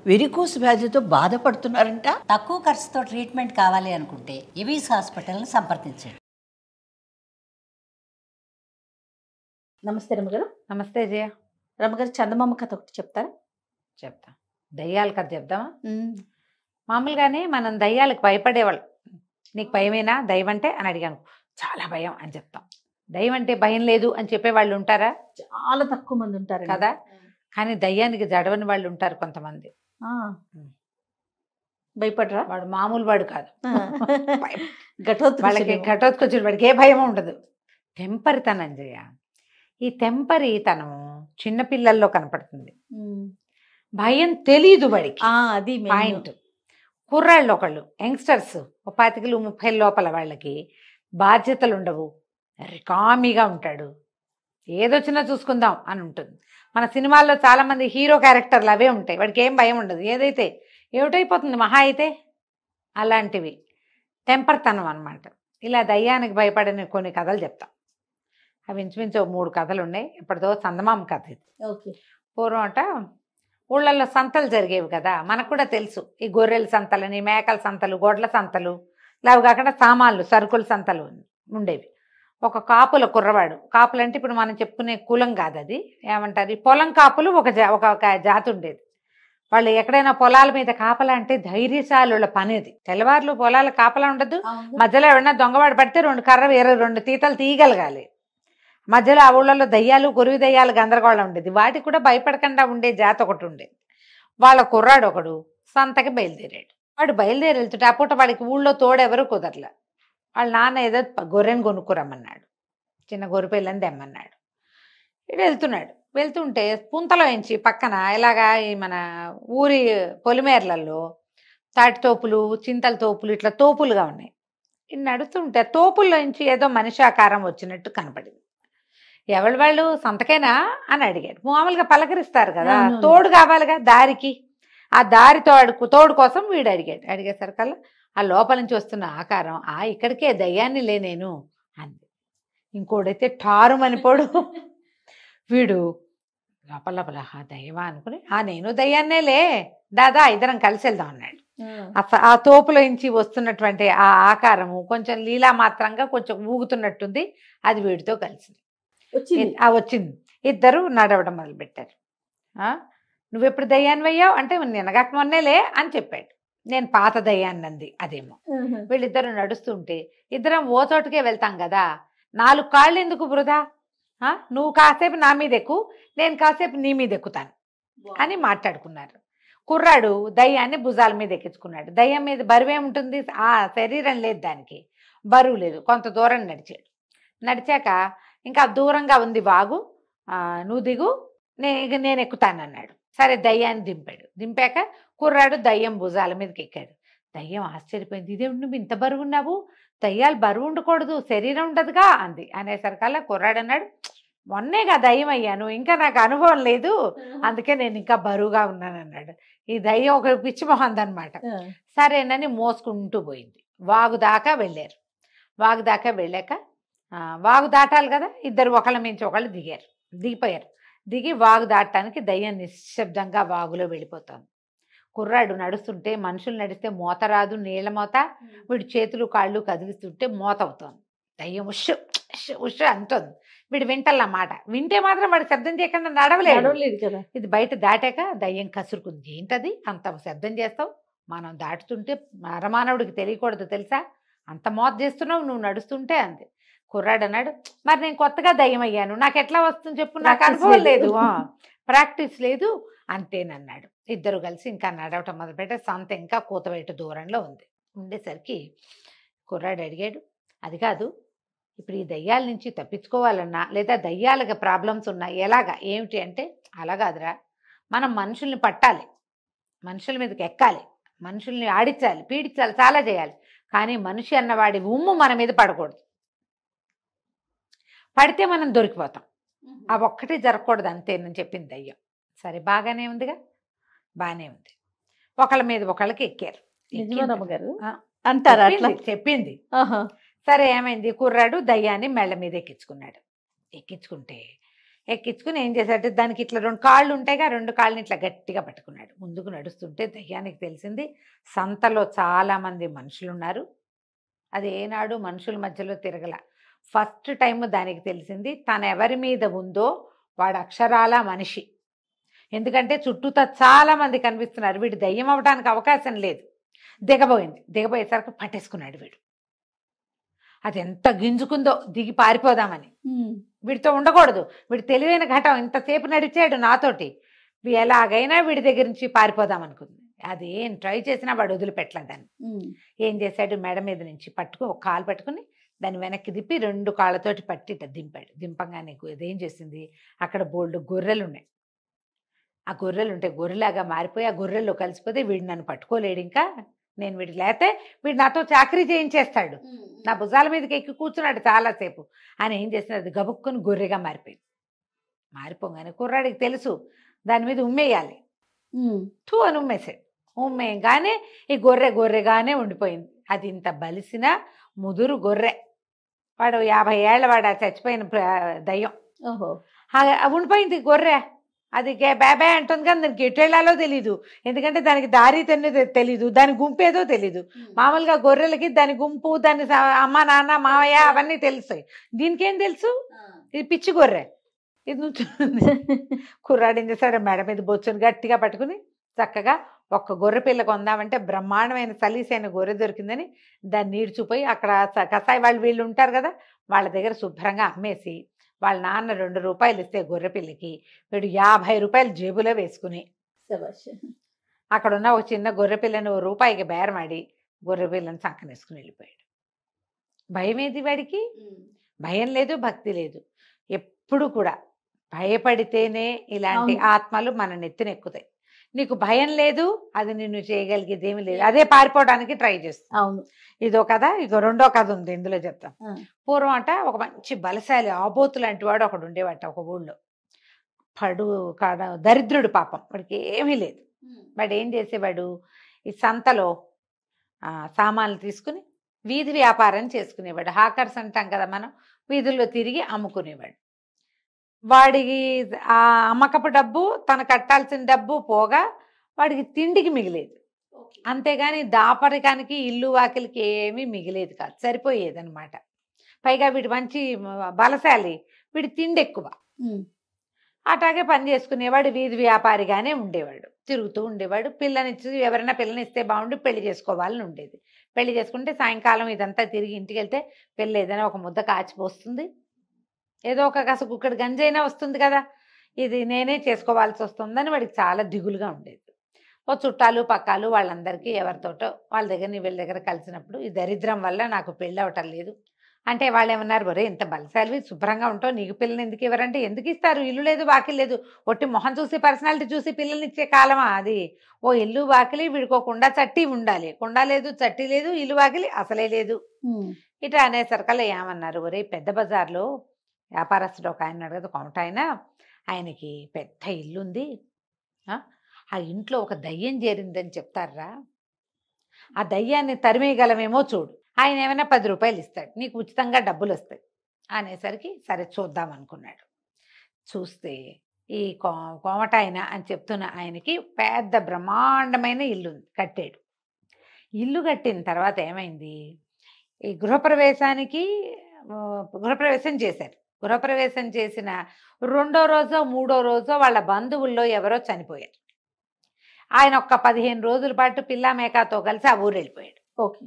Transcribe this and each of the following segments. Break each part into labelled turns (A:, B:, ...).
A: Varicose వ్యాధితో బాధపడుతున్నారంట.
B: తక్కువ ఖర్చుతో ట్రీట్మెంట్ కావాలి అనుకుంటే ఎవిస్ హాస్పిటల్ని సంప్రదించండి.
C: నమస్తే రమ్మగారు.
D: నమస్తే జయ.
C: రమ్మగారు, చందమామ కథ ఒకటి చెప్తారా?
D: చెప్తా. దయ్యాల కథ చెప్దామా? మామూలుగానే మనం దయ్యాలకు భయపడేవాళ్ళు. నీకు భయమేనా దయ్యం అంటే అని అడిగాను. చాలా భయం అని చెప్తాం. దయ్యం అంటే భయం లేదు అని చెప్పేవాళ్ళు ఉంటారా?
C: చాలా తక్కువ మంది ఉంటారు
D: కదా. కానీ దయ్యానికి జడవని వాళ్ళు ఉంటారు కొంతమంది.
C: భయపడరా?
D: వాడు మామూలు వాడు కాదు. వాళ్ళకి
C: ఘటోత్కచుడు.
D: ఘటోత్కచుడు, వాడికి ఏ భయం ఉండదు. తెంపరితనం జయ. ఈ తెంపరితనం చిన్నపిల్లల్లో కనపడుతుంది. భయం తెలీదు వాడికి.
C: అది
D: పాయింట్. కుర్రాళ్ళు ఒకళ్ళు యంగ్స్టర్స్ 25-30 లోపల వాళ్ళకి బాధ్యతలు ఉండవు, కామీగా ఉంటాడు, ఏదొచ్చినా చూసుకుందాం అని ఉంటుంది. మన సినిమాల్లో చాలా మంది హీరో క్యారెక్టర్లు అవే ఉంటాయి. వాడికి ఏం భయం ఉండదు, ఏదైతే ఏమిటైపోతుంది మహా అయితే. అలాంటివి టెంపర్తనం అనమాట. ఇలా దయ్యానికి భయపడిన కొన్ని కథలు చెప్తాం. అవి ఇంచుమించు 3 కథలు ఉన్నాయి. ఇప్పటితో చందమామ కథ ఇది. పూర్వం అట ఊళ్ళల్లో సంతలు జరిగేవి కదా, మనకు కూడా తెలుసు. ఈ గొర్రెల సంతలని, మేకల సంతలు, గొడ్ల సంతలు, లేవు కాకుండా సామాన్లు సరుకుల సంతలు ఉండేవి. ఒక కాపుల కుర్రవాడు, కాపులు అంటే ఇప్పుడు మనం చెప్పుకునే కులం కాదు, అది ఏమంటారు, పొలం కాపులు ఒక జాతి ఉండేది. వాళ్ళు ఎక్కడైనా పొలాల మీద కాపలా అంటే ధైర్యశాలుల పనేది. తెల్లవారులు పొలాల కాపలా ఉండదు. మధ్యలో ఎవరైనా దొంగవాడు పడితే 2 కర్ర 2 తీతలు తీయగలగాలి. మధ్యలో ఆ ఊళ్ళలో దయ్యాలు, కొరివి దయ్యాలు గందరగోళం ఉండేది. వాటికి కూడా భయపడకుండా ఉండే జాతి ఒకటి ఉండేది. వాళ్ళ కుర్రాడు ఒకడు సంతకి బయలుదేరాడు. వాడు బయలుదేరి వెళ్తుంటే ఆ పూట వాడికి ఊళ్ళో తోడెవరు కుదరలే. వాళ్ళ నాన్న ఏదో గొర్రెని కొనుక్కురమ్మన్నాడు, చిన్న గొర్రె పిల్లని తెమ్మన్నాడు. ఇటు వెళ్తుంటే పుంతలో ఎంచి పక్కన ఇలాగా ఈ మన ఊరి పొలిమేర్లలో తాటి తోపులు, చింతల తోపులు, ఇట్లా తోపులుగా ఉన్నాయి. ఇది నడుస్తుంటే తోపుల్లో నుంచి ఏదో మనిషి ఆకారం వచ్చినట్టు కనపడింది. ఎవరి వాళ్ళు సంతకేనా అని అడిగాడు. మామూలుగా పలకరిస్తారు కదా, తోడు కావాలిగా దారికి. ఆ దారి తోడు కోసం వీడు అడిగేసరికల్లా ఆ లోపల నుంచి వస్తున్న ఆకారం, ఇక్కడికే దయ్యాన్ని నేను అంది. ఇంకోడైతే టారుమనిపోడు. వీడు లోపల దయ్యమా అనుకుని, నేను దయ్యాన్నేలే, దాదా ఇద్దరం కలిసి వెళ్దాం అన్నాడు. ఆ తోపులో నుంచి వస్తున్నటువంటి ఆ ఆకారము కొంచెం లీలా మాత్రంగా కొంచెం ఊగుతున్నట్టుంది. అది వీడితో కలిసింది, వచ్చింది. ఇద్దరు నడవడం మొదలుపెట్టారు. నువ్వెప్పుడు దయ్యాన్ని అయ్యావు అంటే, నిన్నగాక మొన్నేలే అని చెప్పాడు. నేను పాత దయ్యాన్ని అంది అదేమో. వీళ్ళిద్దరు నడుస్తుంటే, ఇద్దరం ఓ చోటుకే వెళ్తాం కదా, 4 కాళ్ళు ఎందుకు వృధా, నువ్వు కాసేపు నా మీద ఎక్కు, నేను కాసేపు నీ మీద ఎక్కుతాను అని మాట్లాడుకున్నారు. కుర్రాడు దయ్యాన్ని భుజాల మీద ఎక్కించుకున్నాడు. దయ్యం మీద బరువేముంటుంది, శరీరం లేదు, దానికి బరువు లేదు. కొంత దూరం నడిచాక ఇంకా దూరంగా ఉంది వాగు, నువ్వు దిగు, నేను ఎక్కుతానన్నాడు. సరే దయ్యాన్ని దింపాక కుర్రాడు దయ్యం భుజాల మీదకి ఎక్కాడు. దయ్యం ఆశ్చర్యపోయింది, ఇదేమిటి నువ్వు ఇంత బరువు ఉన్నావు, దయ్యాలు బరువు ఉండకూడదు, శరీరం ఉండదుగా అంది. అనేసరికల్లా కుర్రాడు అన్నాడు, మొన్నేగా దయ్యం అయ్యాను, ఇంకా నాకు అనుభవం లేదు, అందుకే నేను ఇంకా బరువుగా ఉన్నానన్నాడు. ఈ దయ్యం ఒక పిచ్చి మొహంది అనమాట. సరేనని మోసుకుంటూ పోయింది. వాగు దాకా వెళ్ళారు. వాగు దాకా వెళ్ళాక వాగు దాటాలి కదా, ఇద్దరు ఒకళ్ళ మించి ఒకళ్ళు దిగిపోయారు. దిగి వాగు దాటడానికి దయ్యం నిశ్శబ్దంగా వాగులో వెళ్ళిపోతాను. కుర్రాడు నడుస్తుంటే, మనుషులు నడిస్తే మోత రాదు, నీళ్ళ మోత. వీడు చేతులు కాళ్ళు కదిలిస్తుంటే మోత అవుతోంది. దయ్యం ఉష్ ఉష్ అంటుంది. వీడు వింటల్లన్నమాట. వింటే మాత్రం వాడు శబ్దం చేయకుండా నడవలేదు కదా. ఇది బయట దాటాక దయ్యం కసురుకుంది. ఏంటది అంత శబ్దం చేస్తావు, మనం దాటుతుంటే మరమానవుడికి తెలియకూడదు తెలుసా, అంత మోత చేస్తున్నావు నువ్వు నడుస్తుంటే అంది. కుర్రాడు అన్నాడు, మరి నేను కొత్తగా దయ్యం అయ్యాను, నాకు ఎట్లా వస్తుంది చెప్పు, నాకు అనుభవం లేదు, ప్రాక్టీస్ లేదు అంతేనన్నాడు. ఇద్దరు కలిసి ఇంకా నడవటం మొదలుపెట్టే. సంత ఇంకా కూతవేటు దూరంలో ఉండేసరికి కుర్రాడు అడిగాడు, అది కాదు, ఇప్పుడు ఈ దయ్యాల నుంచి తప్పించుకోవాలన్నా, లేదా దయ్యాలకి ప్రాబ్లమ్స్ ఉన్నాయి, ఎలాగా ఏమిటి అంటే, అలా కాదురా, మనం మనుషుల్ని పట్టాలి, మనుషుల మీదకి ఎక్కాలి, మనుషుల్ని ఆడించాలి, పీడించాలి, చాలా చేయాలి. కానీ మనిషి అన్నవాడి ఉమ్ము మన మీద పడకూడదు, పడితే మనం దొరికిపోతాం. ఆ ఒక్కటి జరగకూడదు అంతేనని చెప్పింది దయ్యం. సరే బాగానే ఉందిగా, బాగానే ఉంది. ఒకళ్ళ మీద ఒకళ్ళకి ఎక్కారు.
C: అంటారా
D: చెప్పింది. సరే ఏమైంది, కుర్రాడు దయ్యాన్ని మెళ్ళ మీద ఎక్కించుకున్నాడు. ఎక్కించుకుంటే ఎక్కించుకుని ఏం చేశాడు, దానికి ఇట్లా 2 కాళ్ళు ఉంటాయిగా, 2 కాళ్ళని ఇట్లా గట్టిగా పట్టుకున్నాడు. ముందుకు నడుస్తుంటే దయ్యానికి తెలిసింది సంతలో చాలామంది మనుషులు ఉన్నారు. అది ఏనాడు మనుషుల మధ్యలో తిరగల. ఫస్ట్ టైం దానికి తెలిసింది తను ఎవరి మీద ఉందో వాడు అక్షరాల మనిషి. ఎందుకంటే చుట్టూతా చాలా మంది కనిపిస్తున్నారు, వీడు దయ్యం అవ్వడానికి అవకాశం లేదు. దిగబోయేసరికి పట్టేసుకున్నాడు వీడు. అది ఎంత గింజుకుందో దిగి పారిపోదామని. వీడితో ఉండకూడదు, వీడు తెలివైన ఘటం, ఇంతసేపు నడిచాడు నాతోటి, ఎలాగైనా వీడి దగ్గర నుంచి పారిపోదాం అనుకుంది. అది ఏం ట్రై చేసినా వాడు వదిలిపెట్టలేదు దాన్ని. ఏం చేశాడు, మెడ మీద నుంచి ఒక కాలు పట్టుకుని దాన్ని వెనక్కి తిప్పి 2 కాళ్ళతోటి పట్టి దింపాడు. దింపంగానే ఇదేం చేసింది, అక్కడ బోల్డ్ గొర్రెలు ఉన్నాయి. ఆ గొర్రెలు ఉంటే గొర్రెలాగా మారిపోయి ఆ గొర్రెల్లో కలిసిపోతే వీడు నన్ను పట్టుకోలేడు, ఇంకా నేను వీడికి లేతే వీడు నాతో చాకరీ చేయించేస్తాడు, నా భుజాల మీదకి ఎక్కి కూర్చున్నాడు చాలాసేపు అని ఏం చేసినది, గబుక్కుని గొర్రెగా మారిపోయింది. మారిపోగానే కుర్రాడికి తెలుసు దాని మీద ఉమ్మేయాలి. అని ఉమ్మేసాడు. ఉమ్మేయగానే ఈ గొర్రెగానే ఉండిపోయింది. అది ఇంత బలిసిన ముదురు గొర్రె. వాడు 50 ఏళ్ళ వాడు, చచ్చిపోయిన దయ్యం. ఉండిపోయింది గొర్రె. అది బేబే అంటుంది కానీ దానికి ఎటు వెళ్ళాలో తెలీదు, ఎందుకంటే దానికి దారి తెలీదు, దాని గుంపు ఏదో తెలీదు. మామూలుగా గొర్రెలకి దాని గుంపు, దాని అమ్మ నాన్న మావయ్య అవన్నీ తెలుస్తాయి, దీనికేం తెలుసు, ఇది పిచ్చి గొర్రె. ఇది నుంచుంది. కుర్రాడు ఏం చేశాడు, మెడ మీద బొచ్చుని గట్టిగా పట్టుకుని చక్కగా ఒక్క గొర్రె పిల్ల కొందామంటే బ్రహ్మాండమైన సలీసైన గొర్రె దొరికిందని దాన్ని ఈడ్చిపోయి అక్కడ కసాయి వాళ్ళు వీళ్ళు ఉంటారు కదా, వాళ్ళ దగ్గర శుభ్రంగా అమ్మేసి వాళ్ళ నాన్న 2 రూపాయలు ఇస్తే గొర్రె పిల్లకి వీడు 50 రూపాయలు జేబులో వేసుకుని అక్కడ ఉన్న ఒక చిన్న గొర్రె పిల్లని రూపాయికి బేరమాడి గొర్రె పిల్లని చక్కనేసుకుని వెళ్ళిపోయాడు. భయం ఏది వాడికి, భయం లేదు, భక్తి లేదు. ఎప్పుడు కూడా భయపడితేనే ఇలాంటి ఆత్మలు మన నెత్తినెక్కుతాయి. నీకు భయం లేదు, అది నిన్ను చేయగలిగేది ఏమీ లేదు, అదే పారిపోవడానికి ట్రై చేస్తుంది.
C: అవును.
D: ఇదో కథ. ఇదో 2వ కథ ఉంది ఇందులో చెప్తాం. పూర్వం అట ఒక మంచి బలశాలి ఆబోతు లాంటి వాడు ఒకడు ఉండేవాట ఒక ఊళ్ళో. దరిద్రుడు పాపం, వాడికి ఏమీ లేదు. వాడు ఏం చేసేవాడు, ఈ సంతలో సామాన్లు తీసుకుని వీధి వ్యాపారం చేసుకునేవాడు. హాకర్స్ అంటాం కదా మనం, వీధుల్లో తిరిగి అమ్ముకునేవాడు. వాడికి ఆ అమ్మకపు డబ్బు, తను కట్టాల్సిన డబ్బు పోగా వాడికి తిండికి మిగిలేదు. అంతేగాని దాపరికానికి ఇల్లు వాకిలికి ఏమీ మిగిలేదు కాదు, సరిపోయేదన్నమాట. పైగా వీడు మంచి బలశాలి, వీడి తిండి ఎక్కువ. అట్లాగే పని చేసుకునేవాడు, వీధి వ్యాపారిగానే ఉండేవాడు, తిరుగుతూ ఉండేవాడు. పిల్లనిచ్చి ఎవరైనా పిల్లనిస్తే బాగుండి పెళ్లి చేసుకోవాలని ఉండేది. పెళ్లి చేసుకుంటే సాయంకాలం ఇదంతా తిరిగి ఇంటికి వెళ్తే పిల్ల ఏదైనా ఒక ముద్ద కాచిపోస్తుంది, ఏదో ఒక కాసు కుక్కడి గంజైనా వస్తుంది కదా, ఇది నేనే చేసుకోవాల్సి వస్తుందని వాడికి చాలా దిగులుగా ఉండేది. ఓ చుట్టాలు పక్కాలు వాళ్ళందరికీ ఎవరితోటో వాళ్ళ దగ్గర వీళ్ళ దగ్గర కలిసినప్పుడు ఈ దరిద్రం వల్ల నాకు పెళ్ళి అవటం లేదు అంటే వాళ్ళు ఏమన్నారు, ఒరే ఇంత బలశాలివి శుభ్రంగా ఉంటావు, నీకు పిల్లల్ని ఎందుకు ఇవ్వరంటే, ఎందుకు ఇస్తారు, ఇల్లు లేదు వాకిలి లేదు, ఒట్టి మొహం చూసి పర్సనాలిటీ చూసి పిల్లల్ని ఇచ్చే కాలమా అది. ఓ ఇల్లు వాకిలి, వీడికోకుండా చట్టి ఉండాలి, కుండా లేదు చట్టి లేదు, ఇల్లు వాకిలి అసలే లేదు. ఇట్లా అనేసరికల్లా ఏమన్నారు, ఒరే పెద్ద బజార్లో వ్యాపారస్తుడు ఒక ఆయన ఉన్నాడు కదా, కొమట ఆయనకి పెద్ద ఇల్లుంది, ఆ ఇంట్లో ఒక దయ్యం చేరిందని చెప్తారా, ఆ దయ్యాన్ని తరిమేయగలమేమో చూడు, ఆయన ఏమైనా 10 రూపాయలు ఇస్తాడు, నీకు ఉచితంగా డబ్బులు వస్తాయి అనేసరికి సరే చూద్దాం అనుకున్నాడు. చూస్తే ఈ కోమట ఆయన అని చెప్తున్న ఆయనకి పెద్ద బ్రహ్మాండమైన ఇల్లు కట్టాడు. ఇల్లు కట్టిన తర్వాత ఏమైంది, ఈ గృహప్రవేశం చేశారు. గృహప్రవేశం చేసిన 2వ రోజో 3వ రోజో వాళ్ళ బంధువుల్లో ఎవరో చనిపోయారు. ఆయన ఒక్క 15 రోజుల పాటు పిల్ల మేకాతో కలిసి ఆ ఊరు వెళ్ళిపోయాడు.
C: ఓకే.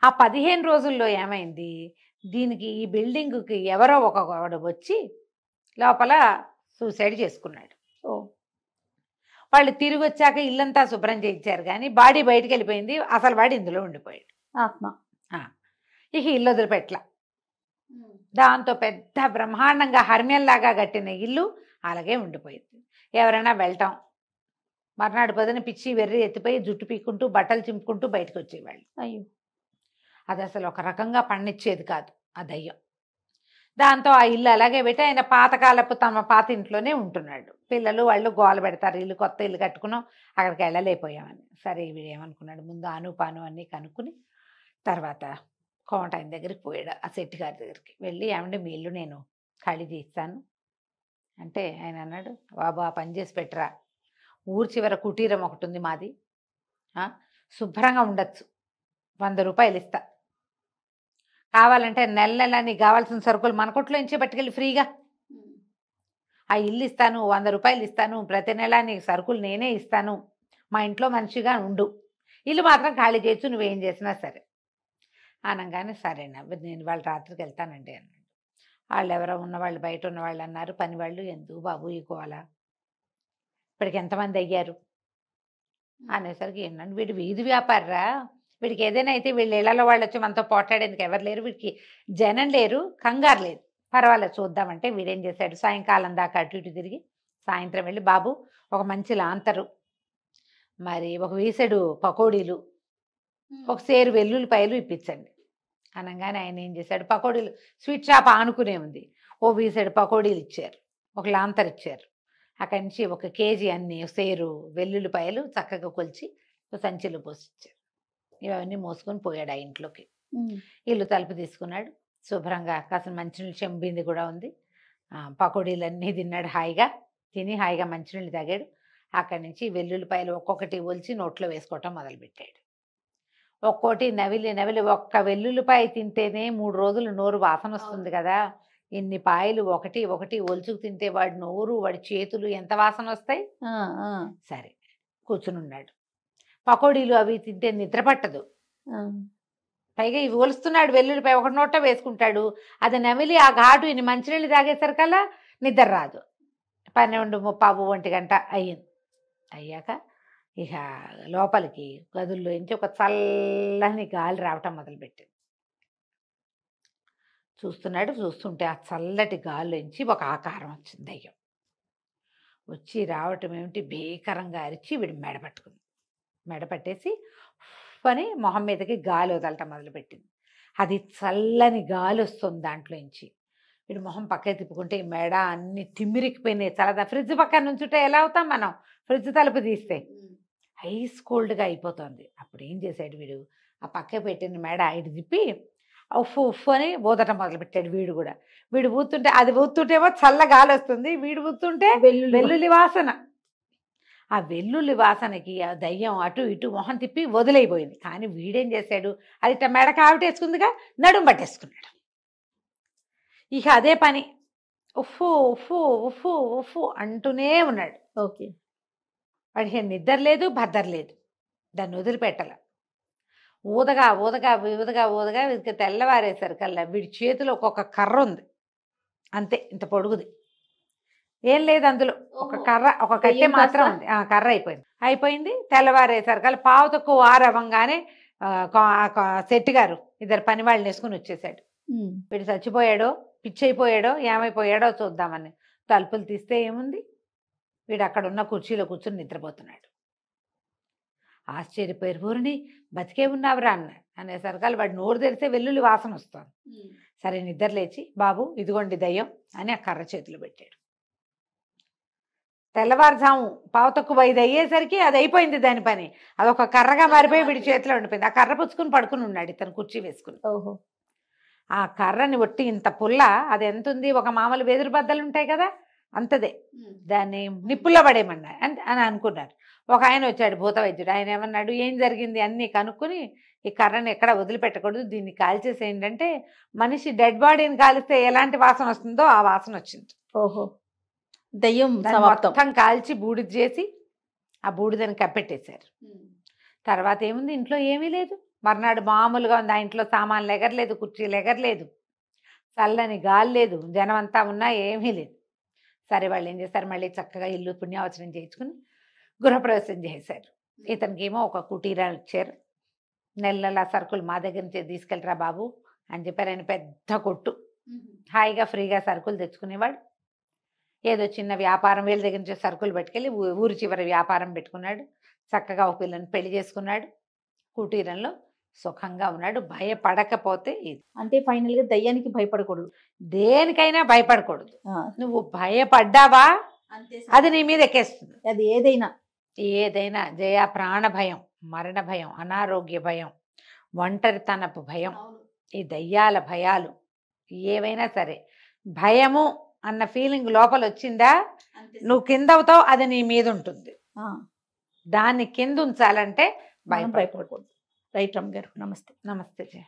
D: ఆ 15 రోజుల్లో ఏమైంది, దీనికి ఈ బిల్డింగ్కి ఎవరో ఒకడు వచ్చి లోపల సూసైడ్ చేసుకున్నాడు. వాళ్ళు తిరిగి వచ్చాక ఇల్లంతా శుభ్రం చేయించారు కానీ బాడీ బయటికి వెళ్ళిపోయింది, అసలు వాడు ఇందులో ఉండిపోయాడు
C: ఆత్మ.
D: ఇక ఇల్లు వదిలిపెట్ల. దాంతో పెద్ద బ్రహ్మాండంగా హర్మ్యంలాగా కట్టిన ఇల్లు అలాగే ఉండిపోయింది. ఎవరైనా వెళ్ళటం, మర్నాడు పొద్దున పిచ్చి వెర్రి ఎత్తిపోయి జుట్టు పీక్కుంటూ బట్టలు చింపుకుంటూ బయటకు వచ్చేవాళ్ళు.
C: అయ్యో,
D: అది అసలు ఒక రకంగా పండించేది కాదు ఆ దయ్యం. దాంతో ఆ ఇల్లు అలాగే పెట్టి ఆయన పాతకాలపు తమ పాత ఇంట్లోనే ఉంటున్నాడు. పిల్లలు వాళ్ళు గోల పెడతారు, ఇల్లు కొత్త ఇల్లు కట్టుకున్నాం అక్కడికి వెళ్ళలేకపోయామని. సరే వీడు ఏమనుకున్నాడు, ముందు అనుపాను అన్నీ కనుక్కుని తర్వాత కోమట ఆయన దగ్గరికి పోయాడు. ఆ శెట్టి గారి దగ్గరికి వెళ్ళి, ఏమంటే మీ ఇల్లు నేను ఖాళీ చేస్తాను, అంటే ఆయన అన్నాడు, బాబు ఆ పని చేసి పెట్టరా, ఊరి చివర కుటీరం ఒకటి ఉంది మాది, శుభ్రంగా ఉండొచ్చు, 100 రూపాయలు ఇస్తా, కావాలంటే నెల నెల నీకు కావాల్సిన సరుకులు మన కొట్లో నుంచే పట్టుకెళ్ళి ఫ్రీగా, ఆ ఇల్లు ఇస్తాను, 100 రూపాయలు ఇస్తాను, ప్రతి నెల నీకు సరుకులు నేనే ఇస్తాను, మా ఇంట్లో మనిషిగా ఉండు, ఇల్లు మాత్రం ఖాళీ చేయొచ్చు, నువ్వేం చేసినా సరే అనగానే సరేనా నేను వాళ్ళ రాత్రికి వెళ్తానండి అన్నాడు. వాళ్ళు ఎవరో ఉన్నవాళ్ళు, బయట ఉన్నవాళ్ళు అన్నారు, పని వాళ్ళు, ఎందుకు బాబు ఈ గోల, ఇప్పటికి ఎంతమంది అయ్యారు అనేసరికి, ఏమన్నాడు, వీడు వీధి వ్యాపారరా, వీడికి ఏదైనా అయితే వీళ్ళు ఇళ్లలో వాళ్ళు వచ్చి మనతో పోట్లాడేందుకు ఎవరు లేరు, వీడికి జనం లేరు, కంగారు లేదు, పర్వాలేదు చూద్దామంటే వీడేం చేశాడు, సాయంకాలం దాకా అటు ఇటు తిరిగి సాయంత్రం వెళ్ళి, బాబు ఒక మంచి లాంతరు, మరి ఒక వీసెడు పకోడీలు, ఒక సేరు వెల్లుల్లిపాయలు ఇప్పించండి అనగానే ఆయన ఏం చేశాడు, పకోడీలు స్వీట్ షాప్ ఆనుకునే ఉంది, ఓ వీసెడు పకోడీలు ఇచ్చారు, ఒక లాంతర్ ఇచ్చారు, అక్కడి నుంచి 1 కేజీ అన్ని సేరు వెల్లుల్లిపాయలు చక్కగా కొలిచి సంచిలో పోసిచ్చారు. ఇవన్నీ మోసుకొని పోయాడు ఆ ఇంట్లోకి. ఇల్లు తలుపు తీసుకున్నాడు, శుభ్రంగా కాసిన మంచినీళ్ళు చెంబింది కూడా ఉంది, పకోడీలన్నీ తిన్నాడు, హాయిగా తిని హాయిగా మంచినీళ్ళు తాగాడు. అక్కడి నుంచి వెల్లుల్లిపాయలు ఒక్కొక్కటి ఒలిచి నోట్లో వేసుకోవటం మొదలుపెట్టాడు. ఒక్కోటి నవిలి నవిలి, ఒక్క వెల్లుల్లిపాయ తింటేనే 3 రోజులు నోరు వాసన వస్తుంది కదా, ఇన్ని పాయలు ఒకటి ఒకటి ఒలుచుకు తింటే వాడి నోరు, వాడి చేతులు ఎంత వాసన వస్తాయి. సరే కూర్చునున్నాడు, పకోడీలు అవి తింటే నిద్ర పట్టదు, పైగా ఇవి ఒలుస్తున్నాడు, వెల్లుల్లిపాయ ఒకటి నోట వేసుకుంటాడు, అది నమిలి ఆ ఘాటు ఇన్ని మంచినీళ్ళు తాగేసరికల్లా నిద్ర రాదు. 12:15 గంట అయ్యింది. అయ్యాక ఇక లోపలికి గదుల్లో నుంచి ఒక చల్లని గాలి రావటం మొదలుపెట్టింది. చూస్తుంటే ఆ చల్లటి గాలిలోంచి ఒక ఆకారం వచ్చింది, దయ్యం వచ్చి రావటం ఏమిటి, భీకరంగా అరిచి వీడి మెడపట్టేసి అని మొహం మీదకి గాలి వదలటం మొదలుపెట్టింది. అది చల్లని గాలి వస్తుంది దాంట్లోంచి. వీడు మొహం పక్కకి తిప్పుకుంటే ఈ మెడ అన్ని తిమ్మిరికిపోయినాయి. చల్లదా, ఫ్రిడ్జ్ పక్కన నుంచుంటే ఎలా అవుతాం మనం, ఫ్రిడ్జ్ తలుపు తీస్తే ఐస్ కోల్డ్గా అయిపోతుంది. అప్పుడు ఏం చేశాడు వీడు, ఆ పక్క పెట్టిన మెడ ఇటు తిప్పి ఉఫ్ అని ఊదటం మొదలుపెట్టాడు. వీడు ఊతుంటే అది ఊతుంటేమో చల్ల గాలి వస్తుంది, వీడు ఊతుంటే వెల్లుల్లి వాసన. ఆ వెల్లుల్లి వాసనకి ఆ దయ్యం అటు ఇటు మొహం తిప్పి వదిలేయిపోయింది. కానీ వీడేం చేశాడు, అది ఇట్లా మెడ కావిటేసుకుందిగా, నడుము పట్టేసుకున్నాడు. ఇక అదే పని ఉఫ్ఫు ఉఫ్ఫు ఉఫ్ఫు ఉఫ్ఫు అంటూనే ఉన్నాడు.
C: ఓకే,
D: వాడికి నిద్ర లేదు, భద్ర లేదు, దాన్ని వదిలిపెట్టాల. ఊదగా ఊదగా ఊదగా ఊదగా వీడికి తెల్లవారేసరికల్లా వీడి చేతిలో ఒక్కొక్క కర్ర ఉంది, అంతే ఇంత పొడుగుది, ఏం లేదు అందులో, ఒక కర్ర, ఒక కట్టె మాత్రం ఉంది. కర్ర అయిపోయింది. తెల్లవారేసరికల్లా పావు తక్కువ 6 అవ్వంగానే శెట్టి గారు 2 పని వాళ్ళని వేసుకుని వచ్చేసాడు. వీడు చచ్చిపోయాడో పిచ్చి అయిపోయాడో ఏమైపోయాడో చూద్దామని తలుపులు తీస్తే ఏముంది, వీడు అక్కడ ఉన్న కుర్చీలో కూర్చుని నిద్రపోతున్నాడు. ఆశ్చర్యపోయారు, ఊరిని బతికే ఉన్నావురా అనేసరికల్లా వాడు నోరు తెరిస్తే వెల్లుల్లి వాసన వస్తుంది. సరే నిద్ర లేచి, బాబు ఇదిగోండి దయ్యం అని ఆ కర్ర చేతులు పెట్టాడు. తెల్లవారుజాము పావు తక్కువ 5 అయ్యేసరికి అది అయిపోయింది దాని పని, అదొక కర్రగా మారిపోయి వీడి చేతిలో ఉండిపోయింది. ఆ కర్ర పుచ్చుకుని పడుకుని ఉన్నాడు ఇతను కుర్చీ వేసుకుని.
C: ఓహో,
D: ఆ కర్రని ఒట్టి ఇంత పుల్ల, అది ఎంత ఉంది, ఒక మామూలు వెదురు బద్దలు ఉంటాయి కదా అంతదే, దాన్ని నిప్పుల్లో పడేయమన్నారు అని అనుకున్నారు. ఒక ఆయన వచ్చాడు భూత వైద్యుడు, ఆయన ఏమన్నాడు, ఏం జరిగింది అన్నీ కనుక్కొని, ఈ కర్రని ఎక్కడ వదిలిపెట్టకూడదు, దీన్ని కాల్చేసి ఏంటంటే మనిషి డెడ్ బాడీని కాలిస్తే ఎలాంటి వాసన వస్తుందో ఆ వాసన వచ్చింది.
C: ఓహో, దయ్యం
D: మొత్తం కాల్చి బూడిద చేసి ఆ బూడిదని కప్పెట్టేశారు. తర్వాత ఏముంది, ఇంట్లో ఏమీ లేదు. మర్నాడు మామూలుగా ఉంది, ఆ ఇంట్లో సామాన్లు ఎగరలేదు, కుర్చీలు ఎగరలేదు, చల్లని గాలి లేదు, జనం అంతా ఉన్నా ఏమీ లేదు. సరే వాళ్ళు ఏం చేస్తారు, మళ్ళీ చక్కగా ఇల్లు పుణ్యావచనం చేయించుకుని గృహప్రవేశం చేశారు. ఇతనికి ఏమో ఒక కుటీరాలు ఇచ్చారు. నెల సరుకులు మా దగ్గర నుంచి తీసుకెళ్ళరా బాబు అని చెప్పారు. ఆయన పెద్ద కొట్టు, హాయిగా ఫ్రీగా సరుకులు తెచ్చుకునేవాడు. ఏదో చిన్న వ్యాపారం వీళ్ళ దగ్గర నుంచి సరుకులు పట్టుకెళ్ళి ఊరి చివరి వ్యాపారం పెట్టుకున్నాడు. చక్కగా ఒక పిల్లని పెళ్లి చేసుకున్నాడు. కుటీరంలో సుఖంగా ఉన్నాడు. భయపడకపోతే ఇది
C: అంటే ఫైనల్ గా దయ్యానికి భయపడకూడదు,
D: దేనికైనా భయపడకూడదు. నువ్వు భయపడ్డావా అది నీ మీద ఎక్కేస్తుంది.
C: అది ఏదైనా
D: జయ, ప్రాణ భయం, మరణ భయం, అనారోగ్య భయం, ఒంటరితనపు భయం, ఈ దయ్యాల భయాలు ఏవైనా సరే, భయము అన్న ఫీలింగ్ లోపల వచ్చిందా నువ్వు కింద అవుతావు, అది నీ మీద ఉంటుంది.
C: ఆ,
D: దాన్ని కింద ఉంచాలంటే
C: మనం భయపడకూడదు. రైట్ రమ్య గారు, నమస్తే.
D: నమస్తే జయ.